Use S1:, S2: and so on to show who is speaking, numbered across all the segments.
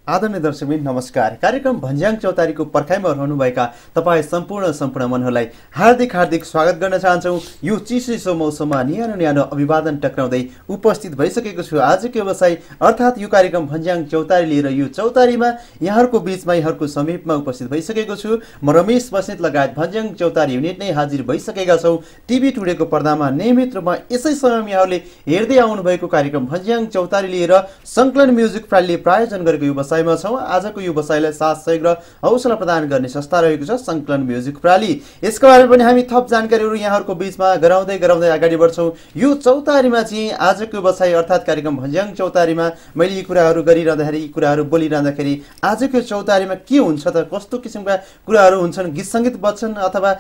S1: आदरणीय दर्शकबिन नमस्कार। कार्यक्रम भन्ज्याङ चौतारीको पर्खाइमा रहनुभएका तपाईँ सम्पूर्ण मनहरूलाई हार्दिक स्वागत गर्न चाहन्छौँ। यो चिसो मौसममा न्यानो अभिवादन टक्राउँदै उपस्थित भइसकेको छु आजको व्यवसाय अर्थात् यो कार्यक्रम भन्ज्याङ चौतारी लिएर यो चौतारीमा यहाँहरूको बीचमा यहाँहरूको समीपमा उपस्थित भइसकेको छु। म रमेश बस्नेत लगायत भन्ज्याङ चौतारी युनिट नै हाजिर भइसकेका छौँ। टिभी टुडेको पर्दामा नियमित रूपमा यसै समयमा यहाँहरूले हेर्दै आउनुभएको कार्यक्रम भन्ज्याङ चौतारी लिएर सङ्कलन म्युजिक प्रालीले प्रायोजन गरेको व्यवसायमा छौँ। आजको यो व्यवसायलाई साथ सहयोग र हौसला प्रदान गर्ने संस्था रहेको छ सङ्कलन म्युजिक प्राली। यसको बारेमा पनि हामी थप जानकारीहरू यहाँहरूको बीचमा गराउँदै अगाडि बढ्छौँ। यो चौतारीमा चाहिँ आजको व्यवसाय अर्थात् कार्यक्रम भन्ज्याङ चौतारीमा मैले यी कुराहरू गरिरहँदाखेरि यी कुराहरू बोलिरहँदाखेरि आजको चौतारीमा के हुन्छ त, कस्तो किसिमका कुराहरू हुन्छन्, गीत सङ्गीत बज्छन् अथवा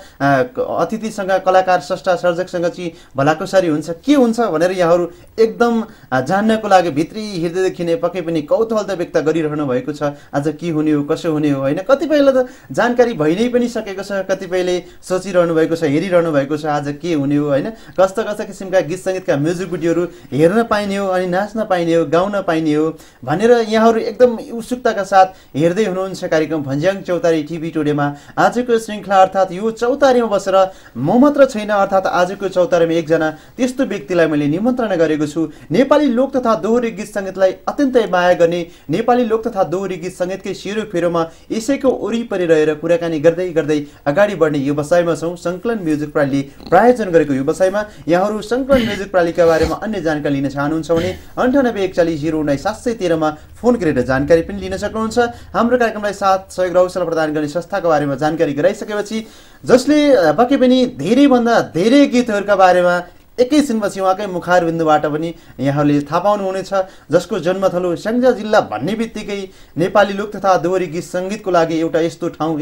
S1: अतिथिसँग कलाकार स्रष्टा सर्जकसँग चाहिँ भलाकुसारी हुन्छ, के हुन्छ भनेर यहाँहरू एकदम जान्नको लागि भित्री हृदयदेखि नै पक्कै पनि कौतूहल व्यक्त गरिरहनु भएको छ। आज के हुने हो, कसो हुने हो, होइन? कतिपयलाई त जानकारी भइ नै पनि सकेको छ, कतिपयले सोचिरहनु भएको छ, हेरिरहनु भएको छ आज के हुने हो, होइन? कस्ता किसिमका गीत सङ्गीतका म्युजिक भिडियोहरू हेर्न पाइने हो, अनि नाच्न पाइने हो, गाउन पाइने हो भनेर यहाँहरू एकदम उत्सुकताका साथ हेर्दै हुनुहुन्छ कार्यक्रम भन्ज्याङ चौतारी टिभी टुडेमा। आजको श्रृङ्खला अर्थात् यो चौतारीमा बसेर म मात्र छैन, अर्थात् आजको चौतारीमा एकजना त्यस्तो व्यक्तिलाई मैले निमन्त्रणा गरेको छु। नेपाली लोक तथा दोहोरी गीत सङ्गीतलाई अत्यन्तै माया गर्ने, नेपाली लोक तथा दोहोरी गीत सङ्गीतकै सेरोफेरोमा यसैको वरिपरि रहेर कुराकानी गर्दै अगाडि बढ्ने व्यवसायमा छौँ। सङ्कलन म्युजिक प्रालीले प्रायोजन गरेको व्यवसायमा यहाँहरू सङ्कलन म्युजिक प्रालीका बारेमा अन्य जानकारी लिन चाहनुहुन्छ भने 9841099713 मा फोन गरेर जानकारी पनि लिन सक्नुहुन्छ। हाम्रो कार्यक्रमलाई साथ सहयोग र हौसला प्रदान गर्ने संस्थाको बारेमा जानकारी गराइसकेपछि जसले पक्कै पनि धेरैभन्दा धेरै गीतहरूका बारेमा एकैछिनपछि उहाँकै मुखारबिन्दुबाट पनि यहाँहरूले थाहा पाउनुहुनेछ। जसको जन्मथलो स्याङ्जा जिल्ला भन्ने बित्तिकै नेपाली लोक तथा दोहोरी गीत सङ्गीतको लागि एउटा यस्तो ठाउँ,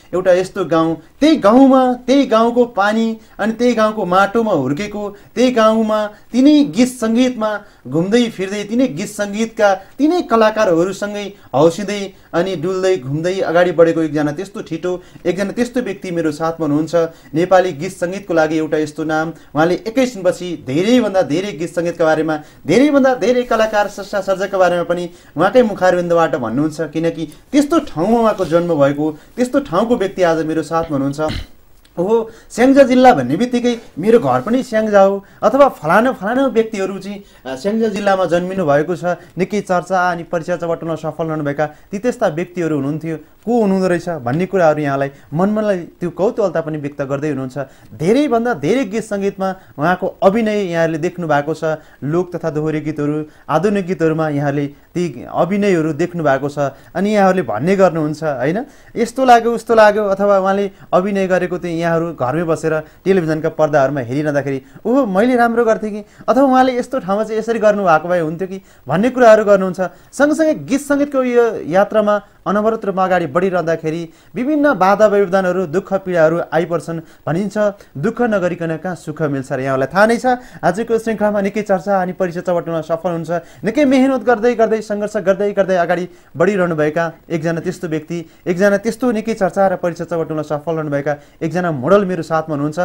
S1: एउटा यस्तो गाउँ, त्यही गाउँमा त्यही गाउँको पानी अनि त्यही गाउँको माटोमा हुर्केको, त्यही गाउँमा तिनै गीत सङ्गीतमा घुम्दै फिर्दै तिनै गीत सङ्गीतका तिनै कलाकारहरूसँगै हौसिँदै अनि डुल्दै घुम्दै अगाडि बढेको एकजना त्यस्तो ठिटो, एकजना त्यस्तो व्यक्ति मेरो साथमा हुनुहुन्छ। नेपाली गीत सङ्गीतको लागि एउटा यस्तो नाम, उहाँले एकैछिनपछि धेरैभन्दा धेरै गीत सङ्गीतका बारेमा, धेरैभन्दा धेरै कलाकार स्रष्टा सर्जकका बारेमा पनि उहाँकै मुखारबिन्दुबाट भन्नुहुन्छ, किनकि त्यस्तो ठाउँमा उहाँको जन्म भएको, त्यस्तो ठाउँको व्यक्ति आज मेरो साथमा हुनुहुन्छ। ओहो, स्याङ्जा जिल्ला भन्ने बित्तिकै मेरो घर पनि स्याङ्जा हो अथवा फलानु व्यक्तिहरू चाहिँ स्याङ्जा जिल्लामा जन्मिनु भएको छ, निकै चर्चा अनि परिचर्चा बटुल्न सफल रहनुभएका ती त्यस्ता व्यक्तिहरू हुनुहुन्थ्यो, को हुनुहुँदो रहेछ भन्ने कुराहरू यहाँलाई मनलाई त्यो कौतूहलता पनि व्यक्त गर्दै हुनुहुन्छ। धेरैभन्दा धेरै गीत सङ्गीतमा उहाँको अभिनय यहाँहरूले देख्नु भएको छ। लोक तथा दोहोरी गीतहरू, आधुनिक गीतहरूमा यहाँले ती अभिनयहरू देख्नु भएको छ अनि यहाँहरूले भन्ने गर्नुहुन्छ, होइन? यस्तो लाग्यो उस्तो लाग्यो, अथवा उहाँले अभिनय गरेको चाहिँ यहाँहरू घरमै बसेर टेलिभिजनका पर्दाहरूमा हेरिरहँदाखेरि ओहो मैले राम्रो गर्थेँ कि, अथवा उहाँले यस्तो ठाउँमा चाहिँ यसरी गर्नुभएको भए हुन्थ्यो कि भन्ने कुराहरू गर्नुहुन्छ। सँगसँगै गीत सङ्गीतको यो यात्रामा अनवरत रूपमा अगाडि बढिरहँदाखेरि विभिन्न बाधा व्यवधानहरू, दुःख पीडाहरू आइपर्छन्। भनिन्छ दुःख नगरिकन कहाँ सुख मिल्छ र यहाँलाई थाहा नै छ। आजको श्रृङ्खलामा निकै चर्चा अनि परिचर्चा बटुल्न सफल हुन्छ, निकै मेहनत गर्दै सङ्घर्ष गर्दै अगाडि बढिरहनुभएका एकजना त्यस्तो व्यक्ति, एकजना त्यस्तो निकै चर्चा र परिचर्चा बटुल्न सफल रहनुभएका एकजना मोडल मेरो साथमा हुनुहुन्छ।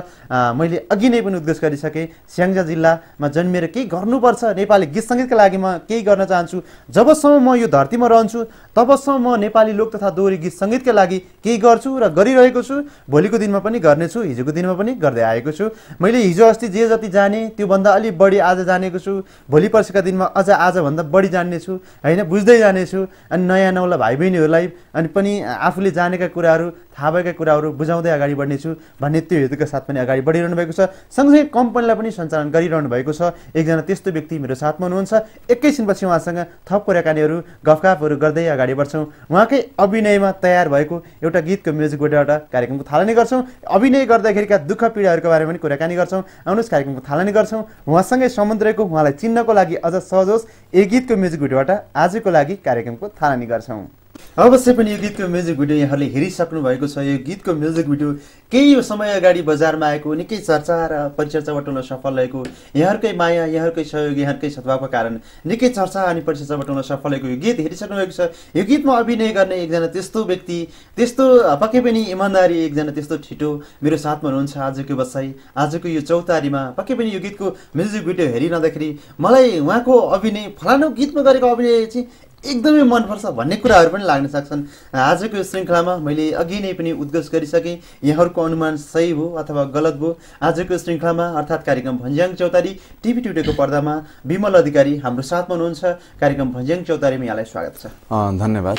S1: मैले अघि नै पनि उद्घोष गरिसकेँ, स्याङ्जा जिल्लामा जन्मिएर केही गर्नुपर्छ, नेपाली गीत सङ्गीतका लागि म केही गर्न चाहन्छु। जबसम्म म यो धरतीमा रहन्छु तबसम्म म नेपाली लोक तथा दोहोरी गीत सङ्गीतका लागि केही गर्छु र गरिरहेको छु। भोलिको दिनमा पनि गर्नेछु, हिजोको दिनमा पनि गर्दै आएको छु। मैले हिजो अस्ति जे जति जाने त्योभन्दा अलि बढी आज जानेको छु, भोलि पर्सिका दिनमा अझ आजभन्दा बढी जान्नेछु, होइन? बुझ्दै जानेछु। अनि नयाँ नौला भाइ बहिनीहरूलाई अनि पनि आफूले जानेका कुराहरू, थाहा भएका कुराहरू बुझाउँदै अगाडि बढ्नेछु भन्ने त्यो हेतुका साथ पनि अगाडि बढिरहनु भएको छ। सँगसँगै कम्पनीलाई पनि सञ्चालन गरिरहनु भएको छ। एकजना त्यस्तो व्यक्ति मेरो साथमा हुनुहुन्छ। एकैछिनपछि उहाँसँग थप कुराकानीहरू, गफगाफहरू गर्दै अगाडि बढ्छौँ। उहाँकै अभिनयमा तयार भएको एउटा गीतको म्युजिक भिडियोबाट कार्यक्रमको थालनी गर्छौँ। अभिनय गर्दाखेरिका दुःख पीडाहरूका बारेमा पनि कुराकानी गर्छौँ। आउनुहोस् कार्यक्रमको थालनी गर्छौँ। उहाँसँगै सम्बन्ध रहेको, उहाँलाई चिन्नको लागि अझ सहज होस्, एक गीतको म्युजिक भिडियोबाट आजको लागि कार्यक्रमको थालनी गर्छौँ। अवश्य पनि यो गीतको म्युजिक भिडियो यहाँले हेरिसक्नु भएको छ। यो गीतको म्युजिक भिडियो केही समय अगाडि बजारमा आएको, निकै चर्चा र परिचर्चा बटुल्न सफल रहेको, यहाँहरूकै माया, यहाँहरूकै सहयोग, यहाँहरूकै सद्भावका कारण निकै चर्चा अनि परिचर्चा बटुल्न सफल रहेको यो गीत हेरिसक्नु भएको छ। यो गीतमा अभिनय गर्ने एकजना त्यस्तो व्यक्ति, त्यस्तो पक्कै पनि इमान्दारी, एकजना त्यस्तो छिटो मेरो साथमा हुनुहुन्छ। आजको व्यवसाय, आजको यो चौतारीमा पक्कै पनि यो गीतको म्युजिक भिडियो हेरिरहँदाखेरि मलाई उहाँको अभिनय, फलानु गीतमा गरेको अभिनय चाहिँ एकदमै मनपर्छ भन्ने कुराहरू पनि लाग्न सक्छन्। आजको यो श्रृङ्खलामा मैले अघि नै पनि उद्घोष गरिसकेँ, यहाँहरूको अनुमान सही हो अथवा गलत हो। आजको श्रृङ्खलामा अर्थात् कार्यक्रम भञ्ज्याङ चौतारी टिभी टुडेको पर्दामा विमल अधिकारी हाम्रो साथमा हुनुहुन्छ। कार्यक्रम भञ्ज्याङ चौतारीमा यहाँलाई स्वागत छ।
S2: धन्यवाद।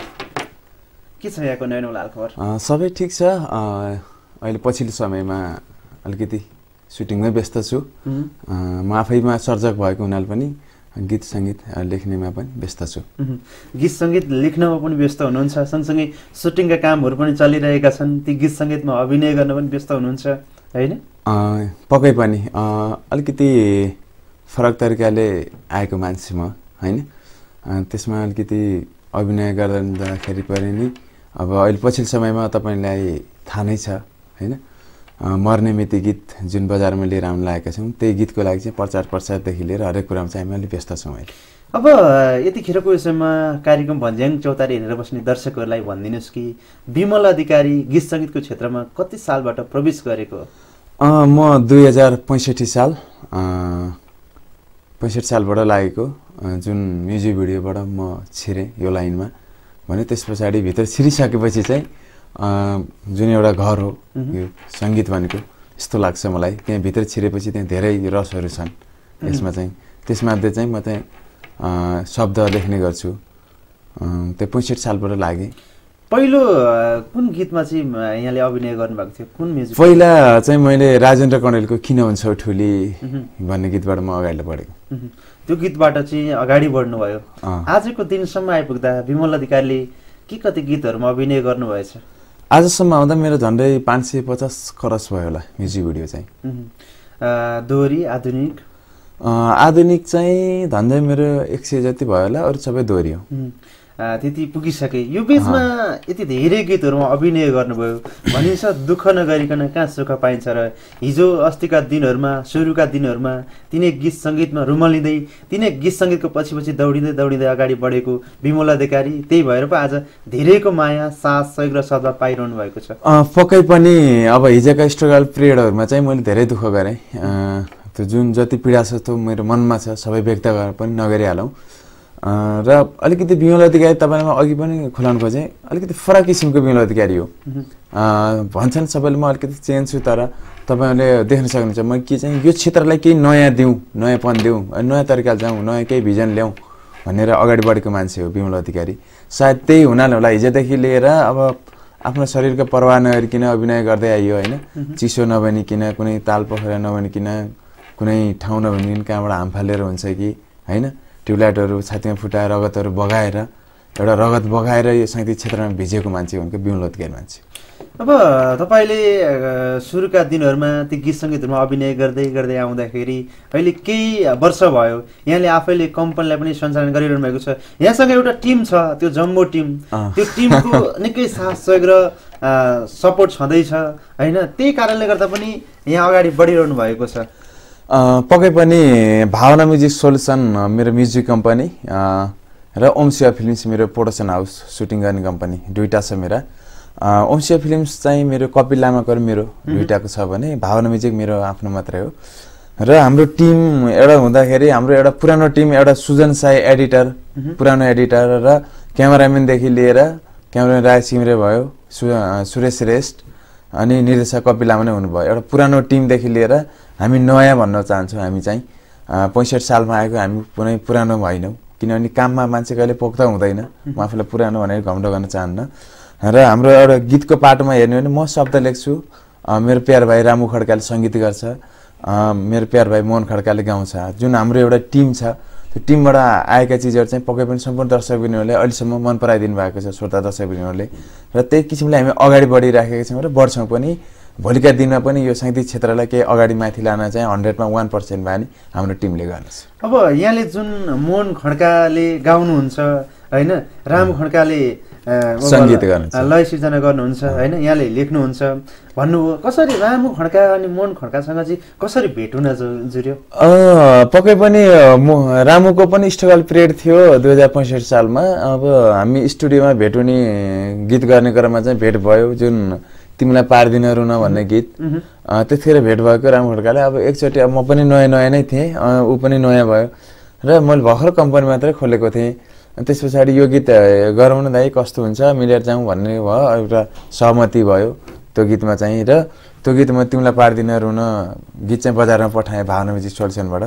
S1: के छ यहाँको नयाँ नौलो हालखबर?
S2: सबै ठिक छ। अहिले पछिल्लो समयमा अलिकति सुटिङमै व्यस्त छु। म आफैमा सर्जक भएको हुनाले पनि गीत सङ्गीत लेख्नेमा पनि व्यस्त छु।
S1: गीत सङ्गीत लेख्नमा पनि व्यस्त हुनुहुन्छ, सँगसँगै सुटिङका कामहरू पनि चलिरहेका छन्, ती गीत सङ्गीतमा अभिनय गर्न पनि व्यस्त हुनुहुन्छ होइन?
S2: पक्कै पनि अलिकति फरक तरिकाले आएको मान्छे म होइन। त्यसमा अलिकति अभिनय गर्दाखेरि पनि नि अब अहिले पछिल्लो समयमा तपाईँलाई थाहा नै छ होइन, मर्ने मिति गीत जुन बजारमा लिएर आउन लागेका छौँ, त्यही गीतको लागि चाहिँ प्रचार प्रसारदेखि लिएर हरेक कुरामा चाहिँ हामी अलिक व्यस्त छौँ अहिले।
S1: अब यतिखेरको विषयमा कार्यक्रम भञ्ज्याङ चौतारी हेरेर बस्ने दर्शकहरूलाई भनिदिनुहोस् कि विमल अधिकारी गीत सङ्गीतको क्षेत्रमा कति सालबाट प्रवेश गरेको?
S2: म 2065 सालबाट लागेको, जुन म्युजिक भिडियोबाट म छिरेँ यो लाइनमा भने त्यस पछाडि भित्र छिरिसकेपछि चाहिँ जुन एउटा घर हो यो सङ्गीत भनेको यस्तो लाग्छ मलाई। त्यहाँ भित्र छिरेपछि त्यहाँ धेरै रसहरू छन् यसमा चाहिँ। त्यसमध्ये चाहिँ म चाहिँ शब्द लेख्ने गर्छु। त्यो 65 सालबाट लागेँ।
S1: पहिलो कुन गीतमा चाहिँ यहाँले अभिनय गर्नुभएको थियो? कुन म्युजिक?
S2: पहिला चाहिँ मैले राजेन्द्र कणेलको किन हुन्छ ठुली भन्ने गीतबाट म अगाडि बढेको।
S1: त्यो गीतबाट चाहिँ अगाडि बढ्नुभयो। आजको दिनसम्म आइपुग्दा विमल अधिकारीले के कति गीतहरूमा अभिनय गर्नुभएछ?
S2: आजसम्म आउँदा मेरो झन्डै 550 खरच भयो होला म्युजिक भिडियो चाहिँ।
S1: दोहोरी आधुनिक?
S2: आधुनिक चाहिँ झन्डै मेरो 100 जति भयो होला, अरू सबै दोहोरी हो।
S1: त्यति पुगिसके। यो बिचमा यति धेरै गीतहरूमा अभिनय गर्नुभयो भनिन्छ, दुःख नगरिकन कहाँ सुख पाइन्छ र हिजो अस्तिका दिनहरूमा सुरुका दिनहरूमा तिनै गीत सङ्गीतमा रुमलिँदै तिनै गीत सङ्गीतको पछि पछि दौडिँदै दौडिँदै अगाडि बढेको विमल अधिकारी, त्यही भएर पो आज धेरैको माया साथ सहयोग र सद्भाव पाइरहनु भएको छ।
S2: पक्कै पनि अब हिजोका स्ट्रगल पिरियडहरूमा चाहिँ मैले धेरै दुःख गरेँ। त्यो जुन जति पीडा छ त्यो मेरो मनमा छ, सबै व्यक्त गरेर पनि नगरिहालौँ। र अलिकति विमल अधिकारी तपाईँलाई अघि पनि खुलाउनु खोजेँ, अलिकति फरक किसिमको विमल अधिकारी हो। भन्छन् सबैले म अलिकति चेन्ज छु, तर तपाईँहरूले देख्न सक्नुहुन्छ म के चाहिँ यो क्षेत्रलाई केही नयाँ दिउँ, नयाँपन दिउँ, नयाँ तरिकाले जाउँ, नयाँ केही भिजन ल्याउँ भनेर अगाडि बढेको मान्छे हो विमल अधिकारी। सायद त्यही हुनाले होला हिजोदेखि लिएर अब आफ्नो शरीरको परवाह नगरिकन अभिनय गर्दै आइयो होइन। चिसो नबनिकन, कुनै ताल पोखरा नबनिकन, कुनै ठाउँ नबनिकन कहाँबाट हाम फालेर हुन्छ कि होइन, ट्युबलाइटहरू छातीमा फुटाएर रगतहरू बगाएर एउटा रगत बगाएर यो साङ्गीतिक क्षेत्रमा भिजेको मान्छे भनेको विमल अधिकारी मान्छे।
S1: अब तपाईँले सुरुका दिनहरूमा ती गीत सङ्गीतहरूमा अभिनय गर्दै गर्दै आउँदाखेरि अहिले केही वर्ष भयो यहाँले आफैले कम्पनीलाई पनि सञ्चालन गरिरहनु भएको छ। यहाँसँग एउटा टिम छ, त्यो जम्बो टिम, त्यो टिमको निकै साथ सहयोग र सपोर्ट छँदैछ होइन, त्यही कारणले गर्दा पनि यहाँ अगाडि बढिरहनु भएको छ।
S2: पक्कै पनि भावना म्युजिक सोल्युसन मेरो म्युजिक कम्पनी र ओमसिया फिल्म्स मेरो प्रोडक्सन हाउस सुटिङ गर्ने कम्पनी दुईवटा छ मेरा। ओमसिया फिल्म्स चाहिँ मेरो कपिल लामाको मेरो दुईवटाको छ भने भावना म्युजिक मेरो आफ्नो मात्रै हो। र हाम्रो टिम एउटा हुँदाखेरि हाम्रो एउटा पुरानो टिम, एउटा सुजन साई एडिटर, पुरानो एडिटर र क्यामेराम्यानदेखि लिएर क्यामेराम्यान राज सिमरे भयो, सुरेश श्रेष्ठ अनि निर्देशक कपिल लामा नै हुनुभयो। एउटा पुरानो टिमदेखि लिएर हामी नयाँ भन्न चाहन्छौँ। हामी चाहिँ 65 सालमा आएको, हामी कुनै पुरानो होइनौँ, किनभने काममा मान्छे कहिले पोख्दा हुँदैन। म आफूलाई पुरानो भनेर घमण्ड गर्न चाहन्न। र हाम्रो एउटा गीतको पाटोमा हेर्ने भने म शब्द लेख्छु, मेरो प्यार भाइ रामु खड्काले सङ्गीत गर्छ, मेरो प्यार भाइ मोहन खड्काले गाउँछ। जुन हाम्रो एउटा टिम छ, त्यो टिमबाट आएका चिजहरू चाहिँ पक्कै पनि सम्पूर्ण दर्शकबिनहरूले अहिलेसम्म मन पराइदिनु भएको छ, श्रोता दर्शकबिनहरूले। र त्यही किसिमले हामी अगाडि बढिराखेका छौँ र बढ्छौँ पनि। भोलिका दिनमा पनि यो साङ्गीतिक क्षेत्रलाई केही अगाडि माथि लान चाहिँ 100मा 1% भए नि हाम्रो टिमले गर्नेछ।
S1: अब यहाँले जुन मोहन खड्काले गाउनुहुन्छ होइन, रामु खड्काले
S2: सङ्गीत गर्नुहुन्छ,
S1: लय सिर्जना गर्नुहुन्छ होइन, यहाँले लेख्नुहुन्छ भन्नुभयो। कसरी रामु खड्का अनि मोहन खड्कासँग चाहिँ कसरी भेट हुन जुर्यो?
S2: पक्कै पनि रामुको पनि स्ट्रगल पिरियड थियो 2065 सालमा। अब हामी स्टुडियोमा भेट हुने गीत गर्ने क्रममा चाहिँ भेट भयो, जुन तिमीलाई पार्दिन रुन भन्ने गीत। त्यतिखेर भेट भएको रामु खड्काले। अब एकचोटि म पनि नयाँ नयाँ नै थिएँ, ऊ पनि नयाँ भयो र मैले भर्खर कम्पनी मात्रै खोलेको थिएँ। त्यस पछाडि यो गीत गराउन दाइ कस्तो हुन्छ मिलेर जाउँ भन्ने भयो एउटा सहमति भयो त्यो गीतमा चाहिँ र त्यो गीत म तिमीलाई पार्दिन रुन गीत चाहिँ बजारमा पठाएँ भावना म्युजिक सोल्युसनबाट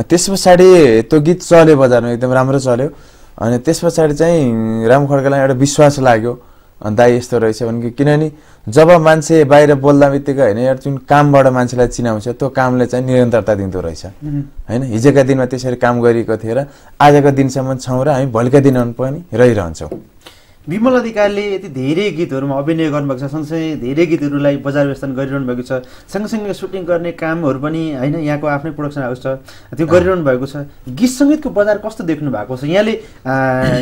S2: त्यस पछाडि त्यो गीत चल्यो बजारमा एकदम राम्रो चल्यो अनि त्यस पछाडि चाहिँ राम खड्कालाई एउटा विश्वास लाग्यो दाइ यस्तो रहेछ भने किनभने जब मान्छे बाहिर बोल्दा बित्तिकै होइन एउटा जुन कामबाट मान्छेलाई चिनाउँछ त्यो कामले चाहिँ निरन्तरता दिँदो रहेछ होइन हिजोका दिनमा त्यसरी काम गरिएको थियो र आजको दिनसम्म छौँ र हामी भोलिका दिनमा पनि रहिरहन्छौँ
S1: विमल अधिकारीले यति धेरै गीतहरूमा अभिनय गर्नुभएको छ सँगसँगै धेरै गीतहरूलाई बजार व्यवस्था गरिरहनु भएको छ सँगसँगै सुटिङ गर्ने कामहरू पनि होइन यहाँको आफ्नै प्रोडक्सन हाउस छ त्यो गरिरहनु भएको छ गीत सङ्गीतको बजार कस्तो देख्नु भएको छ यहाँले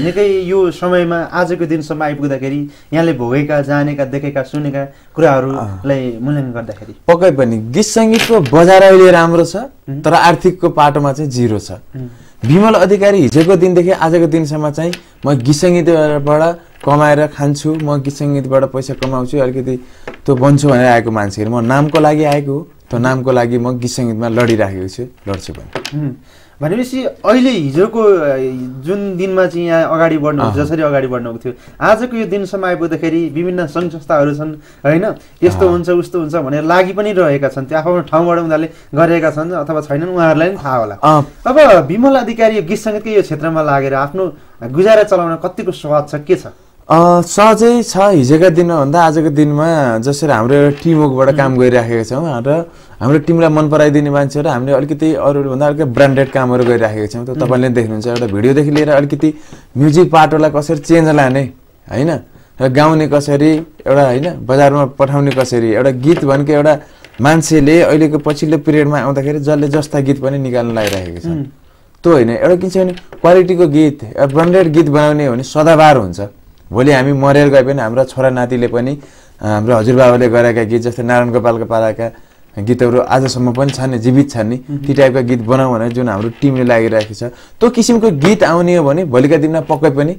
S1: निकै यो समयमा आजको दिनसम्म आइपुग्दाखेरि यहाँले भोगेका जानेका देखेका सुनेका कुराहरूलाई मूल्याङ्कन गर्दाखेरि
S2: पक्कै पनि गीत सङ्गीतको बजार अहिले राम्रो छ तर आर्थिकको पाटोमा चाहिँ जिरो छ विमल अधिकारी हिजोको दिनदेखि आजको दिनसम्म चाहिँ म गीत सङ्गीतबाट कमाएर खान्छु म गीत सङ्गीतबाट पैसा कमाउँछु अलिकति त्यो बन्छु भनेर आएको मान्छे म नामको लागि आएको हो त्यो नामको लागि म गीत सङ्गीतमा लडिराखेको छु लड्छु भने
S1: भनेपछि अहिले हिजोको जुन दिनमा चाहिँ यहाँ अगाडि बढ्नु जसरी अगाडि बढ्नुको थियो आजको यो दिनसम्म आइपुग्दाखेरि विभिन्न सङ्घ संस्थाहरू छन् होइन यस्तो हुन्छ उस्तो हुन्छ भनेर लागि पनि रहेका छन् त्यो आफ्नो ठाउँबाट उनीहरूले गरेका छन् अथवा छैनन् उहाँहरूलाई पनि थाहा होला अब विमल अधिकारी यो गीत सङ्गीतकै यो क्षेत्रमा लागेर आफ्नो गुजारा चलाउन कतिको सहज छ के छ
S2: सहजै छ हिजोका दिनमा भन्दा आजको दिनमा जसरी हाम्रो एउटा टिमवर्कबाट काम गरिराखेका छौँ र हाम्रो टिमलाई मन पराइदिने मान्छेहरू हामीले अलिकति अरूभन्दा अलिकति ब्रान्डेड कामहरू गरिराखेका छौँ त तपाईँले देख्नुहुन्छ एउटा भिडियोदेखि लिएर अलिकति म्युजिक पाटोलाई कसरी चेन्ज लाने होइन र गाउने कसरी एउटा होइन बजारमा पठाउने कसरी एउटा गीत भनेको एउटा मान्छेले अहिलेको पछिल्लो पिरियडमा आउँदाखेरि जसले जस्ता गीत पनि निकाल्न लागिरहेको छ त्यो होइन एउटा के छ भने क्वालिटीको गीत ब्रान्डेड गीत बनाउने हो भने सदाबार हुन्छ भोलि हामी मरेर गए पनि हाम्रा छोरा नातिले पनि हाम्रो हजुरबाबाले गरेका गीत जस्तै नारायण गोपालका पालाका गीतहरू आजसम्म पनि छन् जीवित छन् नि ती टाइपका गीत बनाऊ भनेर जुन हाम्रो टिमले लागिरहेको छ त्यो किसिमको गीत आउने हो भने भोलिका दिनमा पक्कै पनि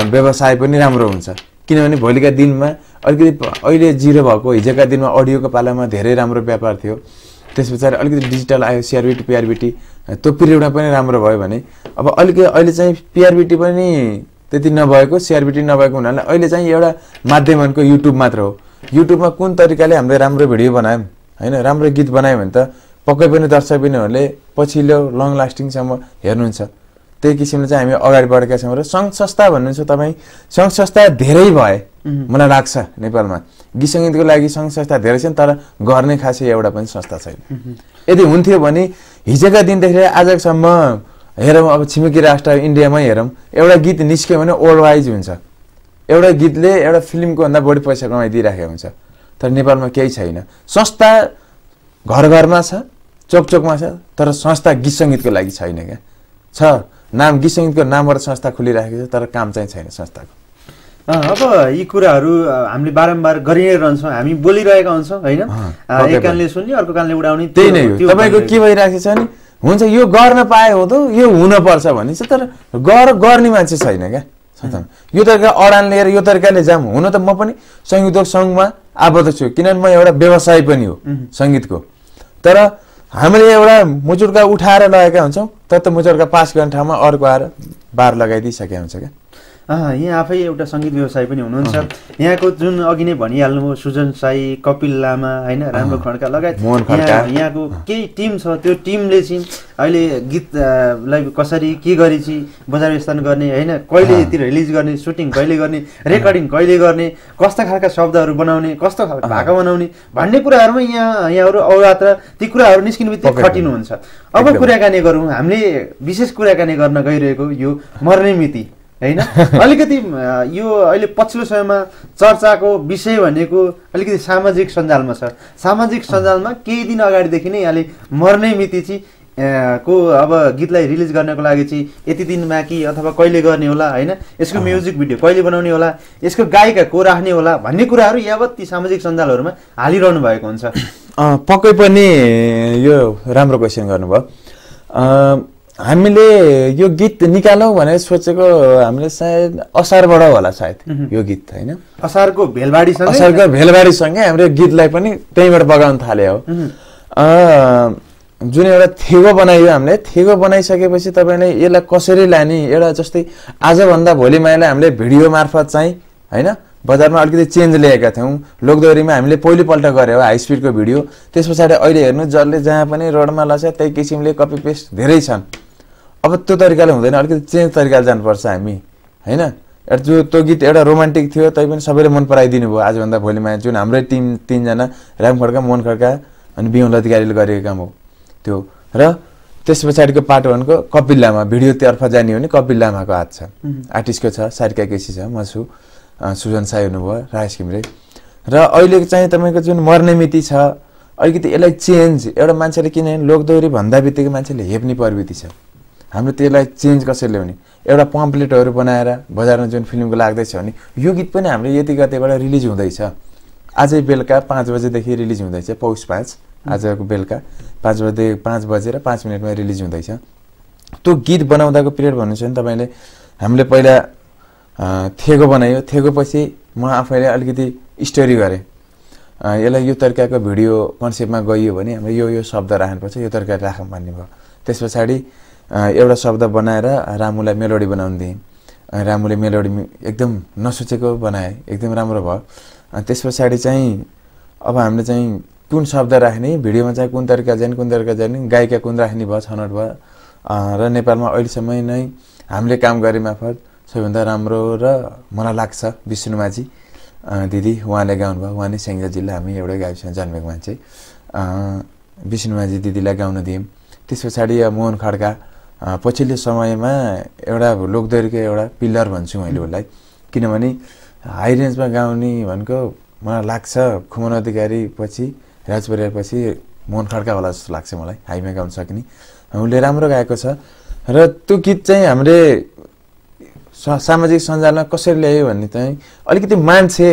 S2: व्यवसाय पनि राम्रो हुन्छ किनभने भोलिका दिनमा अलिकति अहिले जिरो भएको हिजोका दिनमा अडियोको पालामा धेरै राम्रो व्यापार थियो त्यस पछाडि अलिकति डिजिटल आयो सिआरबिटी पिआरबिटी त्यो पिरियडमा पनि राम्रो भयो भने अब अलिकति अहिले चाहिँ पिआरबिटी पनि त्यति नभएको सिआरबिटी नभएको हुनाले अहिले चाहिँ एउटा माध्यमको युट्युब मात्र हो युट्युबमा कुन तरिकाले हामीले राम्रो भिडियो बनायौँ होइन राम्रो गीत बनायो भने त पक्कै पनि दर्शकबिनहरूले पछिल्लो लङ लास्टिङसम्म हेर्नुहुन्छ त्यही किसिमले चाहिँ हामी अगाडि बढेका छौँ र सङ्घ संस्था भन्नुहुन्छ तपाईँ सङ्घ संस्था धेरै भए मलाई लाग्छ नेपालमा गीत सङ्गीतको लागि सङ्घ संस्था धेरै छन् तर गर्ने खासै एउटा पनि संस्था छैन यदि हुन्थ्यो भने हिजोका दिनदेखि आजसम्म हेरौँ अब छिमेकी राष्ट्र इन्डियामै हेरौँ एउटा गीत निस्क्यो भने वर्ल्ड वाइज हुन्छ एउटा गीतले एउटा फिल्मको भन्दा बढी पैसा कमाइदिइराखेको हुन्छ तर नेपालमा केही छैन संस्था घर घरमा छ चोक चोकमा छ तर संस्था गीत सङ्गीतको लागि छैन क्या छ नाम गीत सङ्गीतको नामबाट संस्था खुलिराखेको छ तर काम चाहिँ छैन संस्थाको
S1: अब यी कुराहरू हामीले बारम्बार गरि नै रहन्छौँ हामी बोलिरहेका हुन्छौँ होइन एक कानले सुन्ने अर्को कानले उडाउने
S2: त्यही नै हो तपाईँको के भइरहेको छ नि हुन्छ यो गर्न पाए हो त यो हुनपर्छ भन्ने चाहिँ तर गर्ने मान्छे छैन क्या यो तरिका अडान लिएर यो तरिकाले जाम हुन त म पनि सङ्गीत सङ्घमा आबद्ध छु किनभने म एउटा व्यवसाय पनि हो सङ्गीतको तर हामीले एउटा मुचुड्का उठाएर लगेका हुन्छौँ तर त मुचुड्का पास गर्ने ठाउँमा अर्को आएर बार लगाइदिइसकेका हुन्छ क्या
S1: यहाँ आफै एउटा सङ्गीत व्यवसाय पनि हुनुहुन्छ यहाँको जुन अघि नै भनिहाल्नुभयो सुजन साई कपिल लामा होइन राम्रो खड्का लगायत यहाँको केही टिम छ त्यो टिमले चाहिँ अहिले गीतलाई कसरी के गरी चाहिँ बजार व्यवस्थापन गर्ने होइन कहिलेतिर रिलिज गर्ने सुटिङ कहिले गर्ने रेकर्डिङ कहिले गर्ने कस्ता खालका शब्दहरू बनाउने कस्तो खालको भाका बनाउने भन्ने कुराहरूमा यहाँहरू अवगत र ती कुराहरू निस्किने बित्तिकै खटिनुहुन्छ अब कुराकानी गरौँ हामीले विशेष कुराकानी गर्न गइरहेको यो मर्ने मिति होइन अलिकति यो अहिले पछिल्लो समयमा चर्चाको विषय भनेको अलिकति सामाजिक सञ्जालमा छ सामाजिक सञ्जालमा केही दिन अगाडिदेखि नै यहाँले मर्ने मिति चाहिँ को अब गीतलाई रिलिज गर्नको लागि चाहिँ यति दिनमा कि अथवा कहिले गर्ने होला होइन यसको म्युजिक भिडियो कहिले बनाउने होला यसको गायिका को राख्ने होला भन्ने कुराहरू यावत ती सामाजिक सञ्जालहरूमा हालिरहनु भएको हुन्छ
S2: पक्कै पनि यो राम्रो क्वेसन गर्नुभयो हामीले यो गीत निकालौँ भनेर सोचेको हामीले सायद असारबाट होला सायद यो गीत होइन
S1: असारको भेलबाडीसँगै
S2: हामीले गीतलाई पनि त्यहीँबाट बगाउन थाले हो जुन एउटा थेगो बनाइयो हामीले, थेगो बनाइसकेपछि तपाईँले यसलाई कसरी लाने, एउटा जस्तै आजभन्दा भोलि मायालाई हामीले भिडियो मार्फत चाहिँ होइन बजारमा अलिकति चेन्ज ल्याएका थियौँ। लोकदोहोरीमा हामीले पहिलोपल्ट गऱ्यौँ हाई स्पिडको भिडियो, त्यस पछाडि अहिले हेर्नु जसले जहाँ पनि रोडमा लग्छ त्यही किसिमले कपी पेस्ट धेरै छन्। अब त्यो तरिकाले हुँदैन, अलिकति चेन्ज तरिकाले जानुपर्छ हामी होइन। त्यो गीत एउटा रोमान्टिक थियो, तै पनि सबैले मन पराइदिनु भयो। आजभन्दा भोलिमा जुन हाम्रै तिनजना राम खड्का, मोहन खड्का अनि बिमल अधिकारीले गरेको काम हो त्यो। र त्यस पछाडिको पार्ट 1 को कपिल लामा, भिडियोतर्फ जाने हो भने कपिल लामाको हात छ, आर्टिस्टको छ, सारिका केसी छ, म छु, सुजन साई हुनुभयो, राजेश घिम्रे। र अहिले चाहिँ तपाईँको जुन मर्ने मिति छ, अलिकति यसलाई चेन्ज, एउटा मान्छेले किनभने लोकदोहोरी भन्दा बित्तिकै मान्छेले हेप्ने प्रवृत्ति छ, हाम्रो त्यसलाई चेन्ज कसरी ल्याउने, एउटा पम्पलेटहरू बनाएर बजारमा जुन फिल्मको लाग्दैछ भने यो गीत पनि हाम्रो यति गतेबाट रिलिज हुँदैछ, आजै बेलुका 5 बजेदेखि रिलिज हुँदैछ, पौष 5 आजको बेलुका 5 बजेर 5 मिनटमा रिलिज हुँदैछ। त्यो गीत बनाउँदाको पिरियड भन्नुहुन्छ भने तपाईँले हामीले पहिला थेगो बनायो, थेगो पछि म आफैले अलिकति स्टोरी गरेँ, यसलाई यो तरिकाको भिडियो कन्सेप्टमा गइयो भने हाम्रो यो शब्द राख्नुपर्छ, यो तरिकाले राखौँ भन्ने भयो। त्यस पछाडि एउटा शब्द बनाएर रामुलाई मेलोडी बनाउनु दिएँ, रामुले मेलोडी एकदम नसोचेको बनाए, एकदम राम्रो भयो। त्यस पछाडि चाहिँ अब हामीले चाहिँ कुन शब्द राख्ने, भिडियोमा चाहिँ कुन तरिका जाने, कुन तरिका जाने, गायिका कुन राख्ने भयो, छनौट भयो। र नेपालमा अहिलेसम्म नै हामीले काम गरे मार्फत सबैभन्दा राम्रो र मलाई लाग्छ विष्णु माझी दिदी, उहाँले गाउनुभयो, उहाँ नै स्याङ्जा जिल्ला हामी एउटै गाविसमा जन्मेको मान्छे, विष्णु माझी दिदीलाई गाउन दियौँ। त्यस पछाडि मोहन खड्का पछिल्लो समयमा एउटा लोकदोहोरीको एउटा पिलर भन्छु मैले उसलाई, किनभने हाई रेन्जमा गाउने भनेको मलाई लाग्छ खुमन अधिकारी पछि, राज परियार पछि मोहन खड्का होला जस्तो लाग्छ मलाई, हाईमा गाउन सक्ने। उसले राम्रो गाएको छ। र त्यो गीत चाहिँ हामीले सामाजिक सञ्जालमा कसरी ल्यायो भन्ने चाहिँ अलिकति मान्छे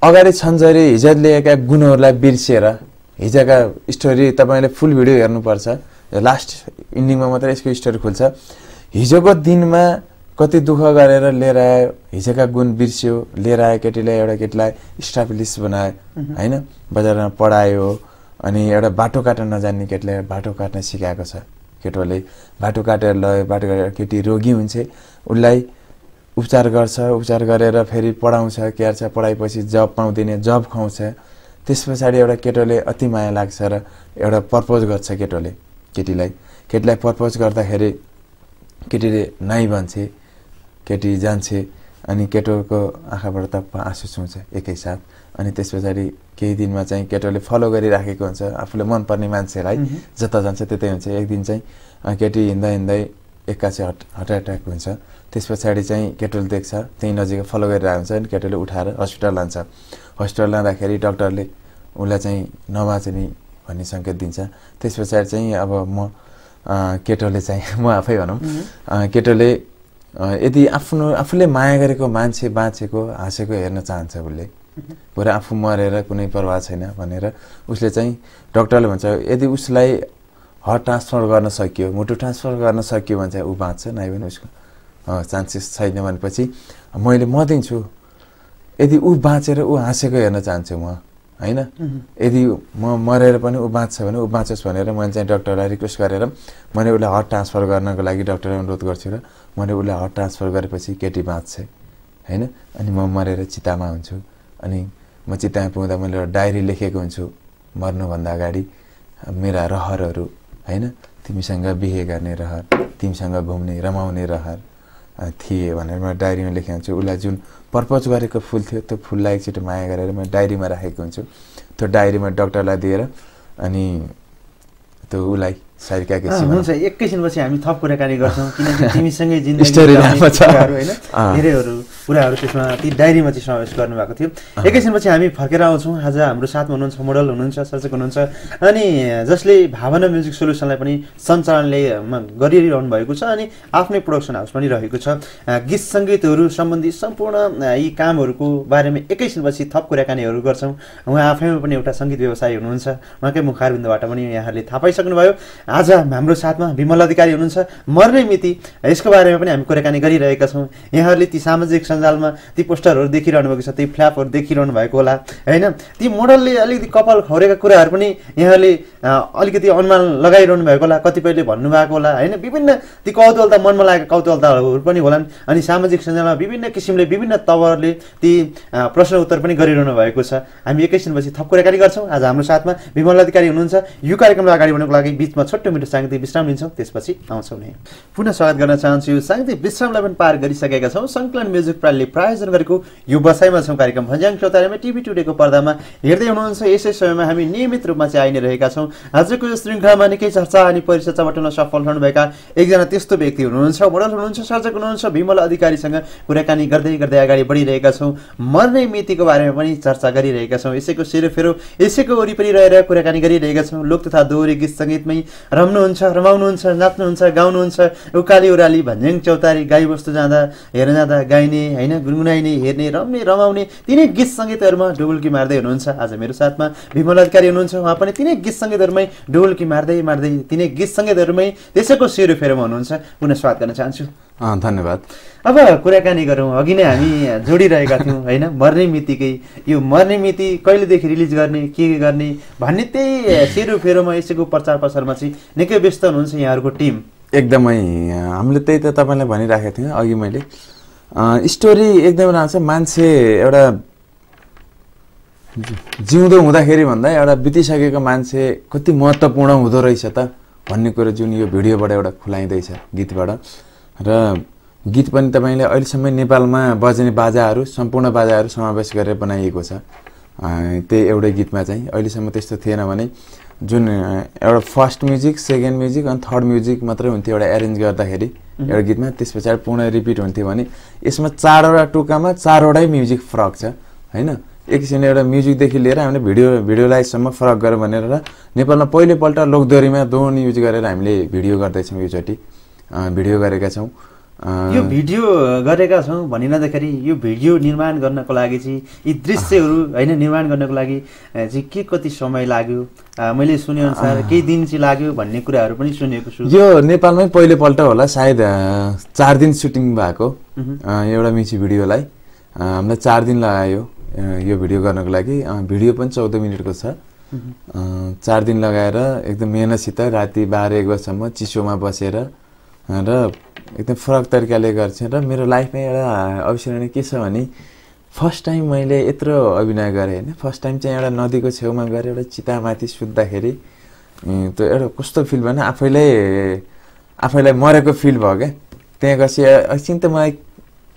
S2: अगाडि छन्जरी हिजो ल्याएका गुणहरूलाई बिर्सिएर हिजोका स्टोरी तपाईँले फुल भिडियो हेर्नुपर्छ, लास्ट इन्डिङमा मात्रै यसको स्टोरी खुल्छ। हिजोको दिनमा कति दुःख गरेर लिएर आयो, हिजोका गुण बिर्स्यो, लिएर आयो केटीलाई, एउटा केटीलाई स्टाफलिस्ट बनायो होइन, बजारमा पढायो, अनि एउटा बाटो काट्न नजान्ने केटीलाई बाटो काट्न सिकाएको छ, केटोले बाटो काटेर लयो, बाटो काटेर केटी रोगी हुन्छ उसलाई उपचार गर्छ, उपचार गरेर फेरि पढाउँछ, क्यार्छ, पढाएपछि जब पाउँदैन, जब खुवाउँछ। त्यस पछाडि एउटा केटोले अति माया लाग्छ र एउटा प्रपोज गर्छ केटोले केटीलाई प्रपोज गर्दाखेरि केटीले नाइ भन्छ, केटी जान्छ, अनि केटोको आँखाबाट तप्प आँसु छुन्छ एकैसाथ। अनि त्यस पछाडि केही दिनमा चाहिँ केटोले फलो गरिराखेको हुन्छ आफूले मनपर्ने मान्छेलाई, जता जान्छ त्यतै हुन्छ। एक दिन चाहिँ केटी हिँड्दै एक्कासी हार्ट एट्याक हुन्छ। त्यस पछाडि चाहिँ केटोले देख्छ त्यहीँ नजिकै फलो गरिरहेको हुन्छ, अनि केटोले उठाएर हस्पिटल लान्छ। हस्पिटल लाँदाखेरि डक्टरले उसलाई चाहिँ नबाँच्ने भन्ने सङ्केत दिन्छ। त्यस पछाडि चाहिँ अब केटोले चाहिँ म आफै भनौँ, केटोले यदि आफूले माया गरेको मान्छे बाँचेको हाँसेको हेर्न चाहन्छ, उसले पुरा आफू मरेर कुनै प्रभाव छैन भनेर उसले चाहिँ डक्टरले भन्छ यदि उसलाई हार्ट ट्रान्सफर गर्न सकियो, मुटु ट्रान्सफर गर्न सकियो भने चाहिँ ऊ बाँच्छ, नै भने उसको चान्सेस छैन भनेपछि म दिन्छु। यदि ऊ बाँचेर ऊ हाँसेको हेर्न चाहन्छु म होइन, यदि म मरेर पनि ऊ बाँच्छ भने ऊ बाँचोस् भनेर मैले चाहिँ डक्टरलाई रिक्वेस्ट गरेर मैले उसलाई हार्ट ट्रान्सफर गर्नको लागि डक्टरलाई अनुरोध गर्छु र मैले उसलाई हार्ट ट्रान्सफर गरेपछि केटी बाँच्छ होइन। अनि म मरेर चितामा हुन्छु, अनि म चितामा पुग्दा मैले एउटा डायरी लेखेको हुन्छु मर्नुभन्दा अगाडि, मेरा रहरहरू होइन, तिमीसँग बिहे गर्ने रहर, तिमीसँग घुम्ने रमाउने रहर थिए भनेर म डायरीमा लेखेको हुन्छु। उसलाई जुन प्रपोज गरेको फुल थियो त्यो फुललाई एकचोटि माया गरेर म डायरीमा राखेको हुन्छु। त्यो डायरीमा डक्टरलाई दिएर अनि त्यो उसलाई सारिका केसी
S1: हुन्छ। एकैछिनपछि हामी थप कुराकानी गर्छौँ, किनकि तिमीसँगै जिन्दगी होइन धेरैहरू कुराहरू त्यसमा ती डायरीमा चाहिँ समावेश गर्नुभएको थियो। एकैछिनपछि हामी फर्केर आउँछौँ। आज हाम्रो साथमा हुनुहुन्छ, मोडल हुनुहुन्छ, सर्जक हुनुहुन्छ, अनि जसले भावना म्युजिक सोल्युसनलाई पनि सञ्चालनले गरिरहनु भएको छ, अनि आफ्नै प्रोडक्सन हाउस पनि रहेको छ। गीत सङ्गीतहरू सम्बन्धी सम्पूर्ण यी कामहरूको बारेमा एकैछिनपछि थप कुराकानीहरू गर्छौँ। उहाँ आफैमा पनि एउटा सङ्गीत व्यवसायी हुनुहुन्छ, उहाँकै मुखारबिन्दबाट पनि यहाँले थाहा पाइसक्नुभयो। आज हाम्रो साथमा विमल अधिकारी हुनुहुन्छ। मर्ने मिति यसको बारेमा पनि हामी कुराकानी गरिरहेका छौँ। यहाँहरूले ती सामाजिक सञ्जालमा ती पोस्टरहरू देखिरहनु भएको छ, ती फ्ल्यापहरू देखिरहनु भएको होला होइन। ती मोडलले अलिकति कपाल खौरेका कुराहरू पनि यहाँले अलिकति अनुमान लगाइरहनु भएको होला, कतिपयले भन्नुभएको होला होइन। विभिन्न ती कौतूहलता मनमा लागेका कौतूहलताहरू पनि होलान्। अनि सामाजिक सञ्जालमा विभिन्न किसिमले विभिन्न तवरले ती प्रश्न उत्तर पनि गरिरहनु भएको छ। हामी एकैछिनपछि थप कुराकानी गर्छौँ। आज हाम्रो साथमा विमल अधिकारी हुनुहुन्छ। यो कार्यक्रमलाई अगाडि बढ्नको लागि बिचमा छोटो मिठो साङ्गीतिक विश्राम लिन्छौँ, त्यसपछि आउँछौँ नै। पुनः स्वागत गर्न चाहन्छु। साङ्गीतिक विश्रामलाई पनि पार गरिसकेका छौँ। सङ्कलन म्युजिक प्रालीले प्रायोजन गरेको यो बसाइमा छौँ कार्यक्रम भन्ज्याङ चौतारीमा टिभी टुडेको पर्दामा हेर्दै हुनुहुन्छ। यसै समयमा हामी नियमित रूपमा चाहिँ आइ नै रहेका छौँ। आजको यो श्रृङ्खलामा निकै चर्चा अनि परिचर्चा बटुल्न सफल रहनुभएका एकजना त्यस्तो व्यक्ति हुनुहुन्छ, मोडल हुनुहुन्छ, सर्जक हुनुहुन्छ, विमल अधिकारीसँग कुराकानी गर्दै गर्दै अगाडि बढिरहेका छौँ। मर्ने मितिको बारेमा पनि चर्चा गरिरहेका छौँ। यसैको सेरोफेरो यसैको वरिपरि रहेर कुराकानी गरिरहेका छौँ। लोक तथा दोहोरी गीत सङ्गीतमै रम्नुहुन्छ, रमाउनुहुन्छ, नाच्नुहुन्छ, गाउनुहुन्छ। उकाली ओह्राली भन्ज्याङ चौतारी गाईबस्तु जाँदा हेर्न जाँदा गाइने होइन, गुनगुनाइने, हेर्ने, रम्ने, रमाउने तिनै गीत सङ्गीतहरूमा डुबुल्की मार्दै हुनुहुन्छ। आज मेरो साथमा विमल अधिकारी हुनुहुन्छ। उहाँ पनि तिनै गीत सङ्गीतहरूमै डुबुल्की मार्दै मार्दै तिनै गीत सङ्गीतहरूमै त्यसैको सेरोफेरोमा हुनुहुन्छ। पुनः स्वागत गर्न चाहन्छु।
S2: धन्यवाद।
S1: अब कुराकानी गरौँ। अघि नै हामी जोडिरहेका थियौँ होइन, मर्ने मितिकै यो मर्ने मिति कहिलेदेखि रिलिज गर्ने, के गर्ने भन्ने त्यही सेरोफेरोमा यसैको प्रचार प्रसारमा चाहिँ निकै व्यस्त हुनुहुन्छ यहाँहरूको टिम।
S2: एकदमै हामीले त्यही त तपाईँलाई भनिराखेको थियौँ अघि मैले। स्टोरी एकदमै राम्रो छ। मान्छे एउटा जिउँदो हुँदाखेरि भन्दा एउटा बितिसकेको मान्छे कति महत्त्वपूर्ण हुँदो रहेछ त भन्ने कुरो जुन यो भिडियोबाट एउटा खुलाइँदैछ गीतबाट। र गीत पनि तपाईँले अहिलेसम्म नेपालमा बज्ने बाजाहरू सम्पूर्ण बाजाहरू समावेश गरेर बनाइएको छ। त्यही एउटै गीतमा चाहिँ अहिलेसम्म त्यस्तो थिएन भने जुन एउटा फर्स्ट म्युजिक, सेकेन्ड म्युजिक अनि थर्ड म्युजिक मात्रै हुन्थ्यो एउटा एरेन्ज गर्दाखेरि एउटा गीतमा, त्यस पछाडि पूर्ण रिपिट हुन्थ्यो भने यसमा 4वटा टुक्कामा 4वटै म्युजिक फरक छ होइन। एक किसिमले एउटा म्युजिकदेखि लिएर हामीले भिडियोलाइजसम्म फरक गऱ्यो भनेर नेपालमा पहिलोपल्ट लोकदोहोरीमा दोहोरी युज गरेर हामीले भिडियो गर्दैछौँ। योचोटि भिडियो गरेका छौँ।
S1: यो भिडियो गरेका छौँ भनिरहँदाखेरि यो भिडियो निर्माण गर्नको लागि चाहिँ यी दृश्यहरू होइन निर्माण गर्नको लागि चाहिँ के कति समय लाग्यो? मैले सुनेअनुसार केही दिन चाहिँ लाग्यो भन्ने कुराहरू पनि सुनेको छु।
S2: यो नेपालमै पहिलोपल्ट होला सायद 4 दिन सुटिङ भएको एउटा म्युजिक भिडियोलाई। हामीलाई 4 दिन लगायो यो भिडियो गर्नको लागि। भिडियो पनि 14 मिनटको छ। 4 दिन लगाएर एकदम मेहनतसित राति 12-1 बजीसम्म चिसोमा बसेर र एकदम फरक तरिकाले गर्छ। र मेरो लाइफमा एउटा अविस्मरणीय के छ भने फर्स्ट टाइम मैले यत्रो अभिनय गरेँ होइन। फर्स्ट टाइम चाहिँ एउटा नदीको छेउमा गएर एउटा चितामाथि सुत्दाखेरि त्यो एउटा कस्तो फिल भने आफैलाई मरेको फिल भयो क्या। त्यहाँ गएपछि एकछिन त मलाई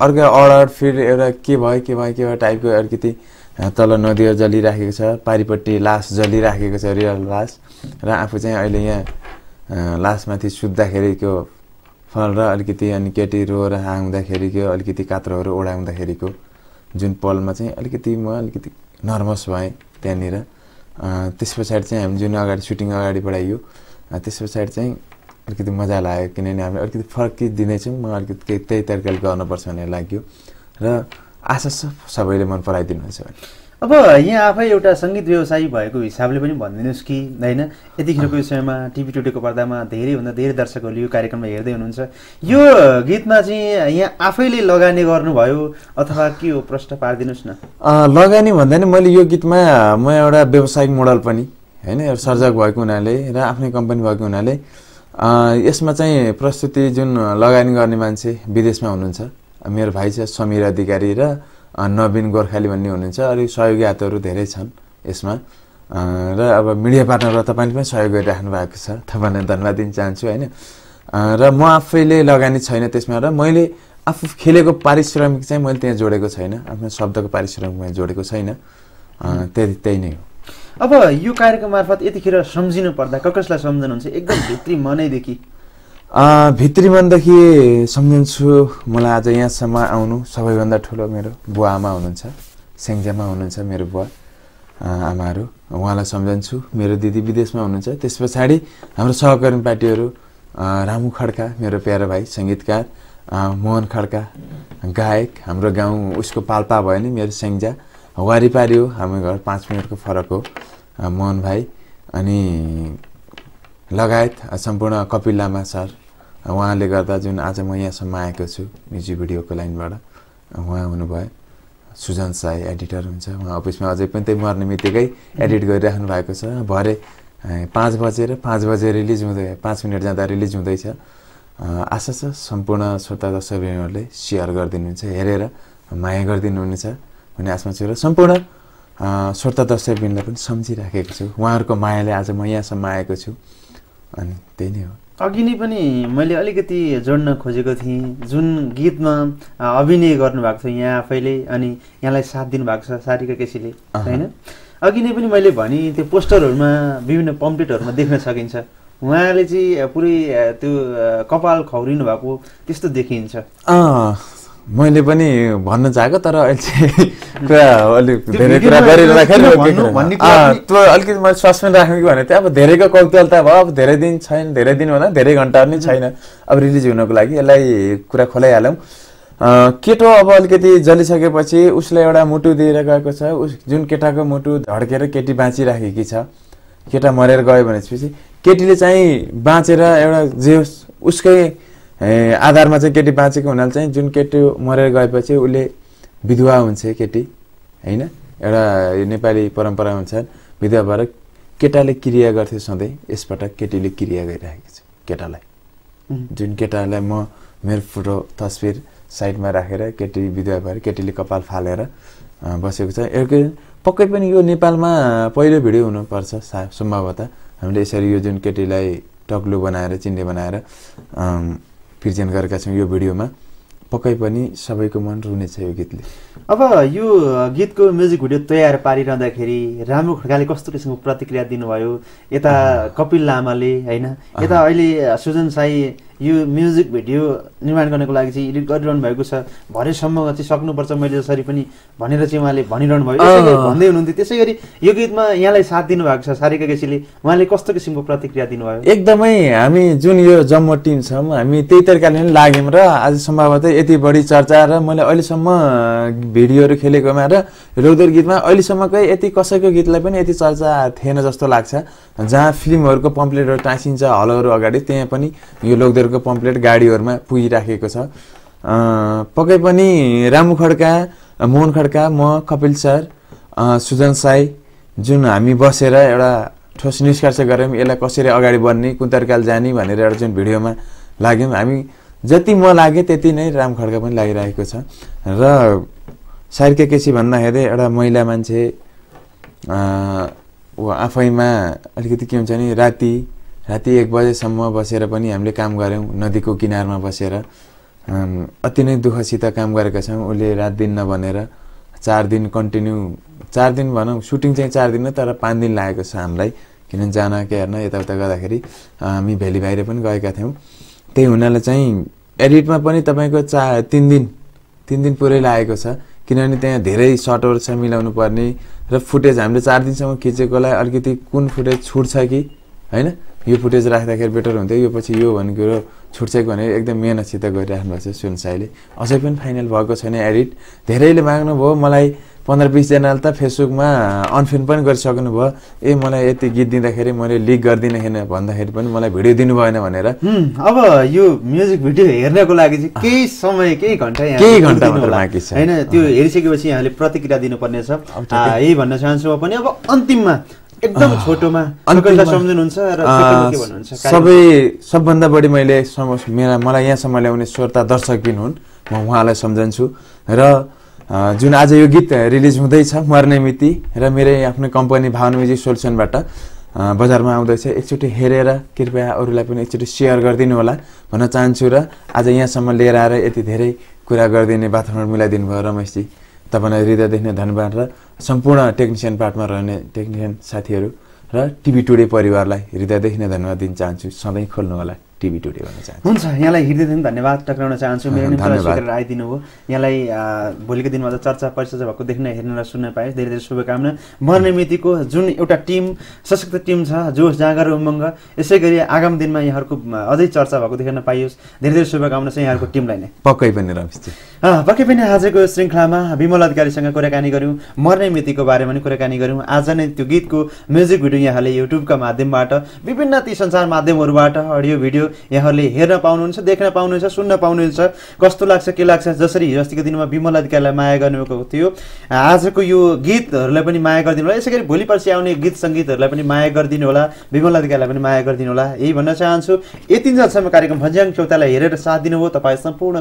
S2: अर्को अड फिल एउटा के भयो टाइपको अलिकति तल नदीहरू जलिराखेको छ, पारिपट्टि लास जलिराखेको छ, रियल लास। र आफू चाहिँ अहिले यहाँ लासमाथि सुत्दाखेरिको फल र अलिकति अनि केटी रोएर आउँदाखेरिको अलिकति कात्रोहरू ओढाउँदाखेरिको जुन पलमा चाहिँ अलिकति म अलिकति नर्भस भएँ त्यहाँनिर। त्यस पछाडि चाहिँ हामी जुन अगाडि सुटिङ अगाडि बढाइयो त्यस पछाडि चाहिँ अलिकति मजा लाग्यो, किनभने हामी अलिकति फर्क दिनेछौँ। म अलिकति त्यही तरिकाले गर्नुपर्छ भन्ने लाग्यो र आशा छ सबैले मन पराइदिनुहुन्छ भने।
S1: अब यहाँ आफै एउटा सङ्गीत व्यवसायी भएको हिसाबले पनि भनिदिनुहोस् कि होइन, यतिखेरको विषयमा टिभी टुडेको पर्दामा धेरैभन्दा धेरै दर्शकहरूले यो कार्यक्रमलाई हेर्दै हुनुहुन्छ। यो गीतमा चाहिँ यहाँ आफैले लगानी गर्नुभयो अथवा के हो प्रश्न पारिदिनुहोस् न।
S2: लगानी भन्दा नि मैले यो गीतमा म एउटा व्यावसायिक मोडल पनि होइन, एउटा सर्जक भएको हुनाले र आफ्नै कम्पनी भएको हुनाले यसमा चाहिँ प्रस्तुति जुन लगानी गर्ने मान्छे विदेशमा हुनुहुन्छ। मेरो भाइ छ समीर अधिकारी र नवीन गोर्खाली भन्ने हुनुहुन्छ। अलिक सहयोगी हातहरू धेरै छन् यसमा। र अब मिडिया पार्टनर तपाईँले पनि सहयोग गरिराख्नु भएको छ, तपाईँलाई धन्यवाद दिन चाहन्छु होइन। र म आफैले लगानी छैन त्यसमा। र मैले आफू खेलेको पारिश्रमिक चाहिँ मैले त्यहाँ जोडेको छैन, आफ्नो शब्दको पारिश्रमिक मैले जोडेको छैन। त्यही नै हो।
S1: अब यो कार्यक्रम मार्फत यतिखेर सम्झिनु पर्दा कसलाई सम्झनुहुन्छ एकदम भित्री मनैदेखि?
S2: भित्री मनदेखि सम्झन्छु मलाई आज यहाँसम्म आउनु सबैभन्दा ठुलो मेरो बुवा आमा हुनुहुन्छ। सेङ्जामा हुनुहुन्छ मेरो बुवा आमाहरू, उहाँलाई सम्झन्छु। मेरो दिदी विदेशमा हुनुहुन्छ। त्यस पछाडि हाम्रो सहकर्मी पार्टीहरू रामु खड्का मेरो प्यारो भाइ सङ्गीतकार, मोहन खड्का गायक, हाम्रो गाउँ उसको पाल्पा भयो नि मेरो सेङ्जा वारिपारी हो, हाम्रो घर 5 मिनटको फरक हो मोहन भाइ। अनि लगायत सम्पूर्ण कपिल लामा सर, उहाँले गर्दा जुन आज म यहाँसम्म आएको छु म्युजिक भिडियोको लाइनबाट उहाँ हुनुभयो। सुजन साई एडिटर हुन्छ, उहाँ अफिसमा अझै पनि त्यही मर्ने बित्तिकै एडिट गरिराख्नु भएको छ। भरे 5 बजे रिलिज हुँदै 5 मिनट जाँदा रिलिज हुँदैछ। आशा छ सम्पूर्ण श्रोता दर्शकहरूले सेयर गरिदिनुहुन्छ, हेरेर माया गरिदिनुहुनेछ भन्ने आशा छु र सम्पूर्ण श्रोता दर्शकबिनलाई पनि सम्झिराखेको छु। उहाँहरूको मायाले आज म यहाँसम्म आएको छु अनि त्यही नै हो।
S1: अघि नै पनि मैले अलिकति जोड्न खोजेको थिएँ, जुन गीतमा अभिनय गर्नुभएको थियो यहाँ आफैले अनि यहाँलाई साथ दिनुभएको छ सारिका केसीले होइन। अघि नै पनि मैले भने त्यो पोस्टरहरूमा विभिन्न पम्पलेटहरूमा देख्न सकिन्छ उहाँले चाहिँ पुरै त्यो कपाल खौरिनु भएको त्यस्तो देखिन्छ।
S2: मैले पनि भन्न चाहेको तर अहिले चाहिँ कुरा अलिक धेरै कुरा गरिराखेर त्यो अलिकति मैले सस्पेन्ड राख्नु कि भने अब धेरैको कौतूहलता भयो। अब धेरै दिन छैन, धेरै दिन भन्दा धेरै घन्टाहरू नै छैन अब रिलिज हुनको लागि, यसलाई कुरा खोलाइहालौँ। केटो अब अलिकति जलिसकेपछि उसलाई एउटा मुटु दिएर गएको छ, जुन केटाको मुटु धड्केर केटी बाँचिराखेकी छ। केटा मरेर गयो भनेपछि केटीले चाहिँ बाँचेर एउटा जे उसकै आधारमा चाहिँ केटी बाँचेको हुनाले चाहिँ जुन केटी मरेर गएपछि उसले विधवा हुन्छ केटी होइन। एउटा नेपाली परम्परा अनुसार विधवा भएर केटाले क्रिया गर्थ्यो सधैँ, यसपटक केटीले क्रिया गरिराखेको छ केटालाई। जुन केटालाई म मेरो फोटो तस्बिर साइडमा राखेर केटी विधवा भएर केटीले कपाल फालेर बसेको छ। पक्कै पनि यो नेपालमा पहिलो भिडियो हुनुपर्छ सम्भवतः। हामीले यसरी यो जुन केटीलाई टक्लु बनाएर चिन्ने बनाएर प्रेजेन्ट गरेका छौँ यो भिडियोमा, पक्कै पनि सबैको मन रुनेछ यो गीतले।
S1: अब यो गीतको म्युजिक भिडियो तयार पारिरहँदाखेरि रामु खड्काले कस्तो किसिमको प्रतिक्रिया दिनुभयो, यता कपिल लामाले होइन, यता अहिले सुजन साई यो म्युजिक भिडियो निर्माण गर्नको लागि चाहिँ एडिट गरिरहनु भएको छ, भरेसम्म चाहिँ सक्नुपर्छ मैले जसरी पनि भनेर चाहिँ उहाँले भनिरहनु भयो, भन्दै हुनुहुन्थ्यो। त्यसै गरी यो गीतमा यहाँलाई साथ दिनुभएको छ सारिका केसीले, उहाँले कस्तो किसिमको प्रतिक्रिया दिनुभयो?
S2: एकदमै हामी जुन यो जम्मो टिम छौँ हामी त्यही तरिकाले नै लाग्यौँ र आज सम्भवतः यति बढी चर्चा र मैले अहिलेसम्म भिडियोहरू खेलेकोमा र लोकदोर गीतमा अहिलेसम्मकै यति कसैको गीतलाई पनि यति चर्चा थिएन जस्तो लाग्छ। जहाँ फिल्महरूको पम्पलेटहरू टाँसिन्छ हलहरू अगाडि, त्यहाँ पनि यो लोकदोरको पम्पलेट गाडीहरूमा पुगिराखेको छ। पक्कै पनि रामु खड्का, मोहन खड्का, म, कपिल सर, सुजन साई जुन हामी बसेर एउटा ठोस निष्कर्ष गऱ्यौँ यसलाई कसरी अगाडि बढ्ने, कुन तरिकाले जाने भनेर एउटा जुन भिडियोमा लाग्यौँ हामी। जति म लागेँ त्यति नै राम खड्का पनि लागिरहेको छ। र सारिका केसी भन्दाखेरि एउटा महिला मान्छे आफैमा अलिकति के हुन्छ नि राति 1 बजेसम्म बसेर पनि हामीले काम गऱ्यौँ नदीको किनारमा बसेर, अति नै दुःखसित काम गरेका छौँ। उसले रात दिन नभनेर 4 दिन कन्टिन्यू, 4 दिन भनौँ सुटिङ चाहिँ 4 दिन तर 5 दिन लागेको छ हामीलाई, किनभने जान के हेर्न यताउता गर्दाखेरि हामी भेली बाहिर पनि गएका थियौँ। त्यही हुनाले चाहिँ एडिटमा पनि तपाईँको 3 दिन पुरै लागेको छ, किनभने त्यहाँ धेरै सर्टहरू छ मिलाउनु पर्ने र फुटेज हामीले 4 दिनसम्म खिचेकोलाई अलिकति कुन फुटेज छुट्छ कि होइन, यो फुटेज राख्दाखेरि बेटर हुन्थ्यो, यो पछि यो भन्ने कुरो छुट्छ कि भनेर एकदम मेहनतसित गरिराख्नु भएको छ सुन साईले। अझै पनि फाइनल भएको छैन एडिट। धेरैले माग्नुभयो मलाई, 15-20 जनाले त फेसबुकमा अनफ्रेन्ड पनि गरिसक्नु भयो, मलाई यति गीत दिँदाखेरि मैले लिक गर्दिनँ होइन भन्दाखेरि पनि मलाई भिडियो दिनु भएन भनेर।
S1: अब यो म्युजिक भिडियो हेर्नको लागि चाहिँ केही समय केही घन्टा
S2: मात्र बाँकी छ
S1: होइन, त्यो हेरिसकेपछि यहाँले प्रतिक्रिया दिनुपर्ने छ। यही भन्न चाहन्छु म पनि। अब अन्तिममा एकदम छोटोमा सम्झनुहुन्छ र के भन्नुहुन्छ?
S2: सबभन्दा बढी मलाई यहाँसम्म ल्याउने श्रोता दर्शकबिन हुन्, म उहाँलाई सम्झन्छु। र जुन आज यो गीत रिलिज हुँदैछ मर्ने मिति र मेरै आफ्नो कम्पनी भावना म्युजिक सोल्युसनबाट बजारमा आउँदैछ, एकचोटि हेरेर कृपया अरूलाई पनि एकचोटि सेयर गरिदिनु होला भन्न चाहन्छु। र आज यहाँसम्म लिएर आएर यति धेरै कुरा गरिदिने वातावरण मिलाइदिनु भयो रमेशजी, तपाईँलाई हृदयदेखि धन्यवाद। र सम्पूर्ण टेक्निसियन पार्टमा रहने टेक्निसियन साथीहरू र टिभी टुडे परिवारलाई हृदयदेखि धन्यवाद दिन चाहन्छु। सधैँ खोल्नु होला टिभी टुडे भन्न चाहन्छु।
S1: हुन्छ, यहाँलाई हृदयदेखि धन्यवाद टक्राउन चाहन्छु। मेरो निम्ति स्वीकार आइदिनु हो, यहाँलाई भोलिको दिनमा त चर्चा परिचर्चा भएको देख्न हेर्न र सुन्न पाएँ। धेरै धेरै शुभकामना। मर्ने मितिको जुन एउटा टिम सशक्त टिम छ, जोस जाँगर उमङ्ग, यसै गरी आगामी दिनमा यहाँहरूको अझै चर्चा भएको देख्न पाइयोस्। धेरै धेरै शुभकामना छ यहाँहरूको टिमलाई नै।
S2: पक्कै पनि रमेशजी,
S1: पक्कै पनि आजको श्रृङ्खलामा विमल अधिकारीसँग कुराकानी गऱ्यौँ, मर्ने मितिको बारेमा पनि कुराकानी गऱ्यौँ। आज नै त्यो गीतको म्युजिक भिडियो यहाँले युट्युबका माध्यमबाट विभिन्न ती सञ्चार माध्यमहरूबाट अडियो भिडियो यहाँहरूले हेर्न पाउनुहुन्छ, देख्न पाउनुहुन्छ, सुन्न पाउनुहुन्छ। कस्तो लाग्छ, के लाग्छ? जसरी हिजोअस्तिको दिनमा विमल अधिकारीलाई माया गर्नुभएको थियो, आजको यो गीतहरूलाई पनि माया गरिदिनु होला। यसै गरी भोलि पर्सि आउने गीत सङ्गीतहरूलाई पनि माया गरिदिनु होला, विमल अधिकारीलाई पनि माया गरिदिनु होला, यही भन्न चाहन्छु। यति जेलसम्म कार्यक्रम भन्ज्याङ चौतारीलाई हेरेर साथ दिनुभयो तपाईँ सम्पूर्ण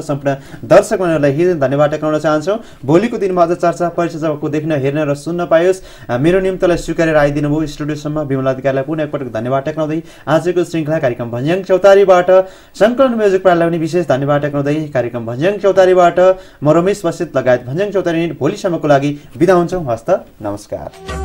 S1: दर्शक मनहरूलाई हृदय धन्यवाद टक्राउन चाहन्छौँ। भोलिको दिनमा अझ चर्चा परिचय जबको देख्न, हेर्न र सुन्न पाइयोस्। मेरो निम्तलाई स्वीकारेर आइदिनु भयो स्टुडियोसम्म। विमल अधिकारीलाई पुनः एकपटक धन्यवाद टक्राउँदै आजको श्रृङ्खला कार्यक्रम भन्ज्याङ चौतारीबाट सङ्कलन म्युजिक प्रालीलाई पनि विशेष धन्यवाद टक्राउँदै कार्यक्रम भन्ज्याङ चौतारीबाट म रमेश बसित लगायत भन्ज्याङ चौतारी भोलिसम्मको लागि बिदा हुन्छौँ। हस्त नमस्कार।